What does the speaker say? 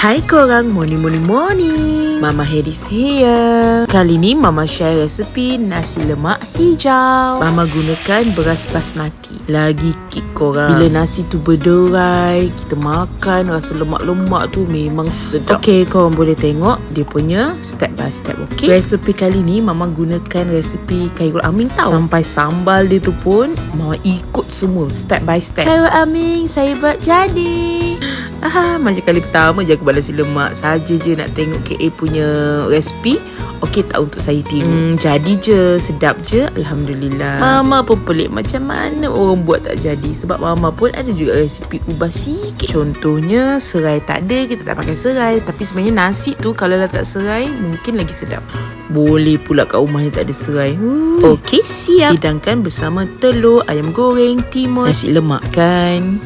Hai korang, morning. Mama Haris here. Kali ni Mama share resepi nasi lemak hijau. Mama gunakan beras basmati. Lagi kick korang, bila nasi tu berderai, kita makan rasa lemak-lemak tu memang sedap. Okay, korang boleh tengok dia punya step by step. Okay, resepi kali ni Mama gunakan resepi Khairul Aming tau. Sampai sambal dia tu pun Mama ikut semua step by step. Khairul Aming, saya buat jadi. Macam kali pertama je aku buat nasi lemak. Saja je nak tengok KA punya resipi. Okey tak untuk saya tiru. Jadi je, sedap je, alhamdulillah. Mama pun pelik macam mana orang buat tak jadi. Sebab Mama pun ada juga resipi ubah sikit. Contohnya serai tak ada, kita tak pakai serai. Tapi sebenarnya nasi tu kalau letak serai mungkin lagi sedap. Boleh pula kat rumah ni tak ada serai. Okey, siap. Hidangkan bersama telur, ayam goreng, timun, nasi lemak kan.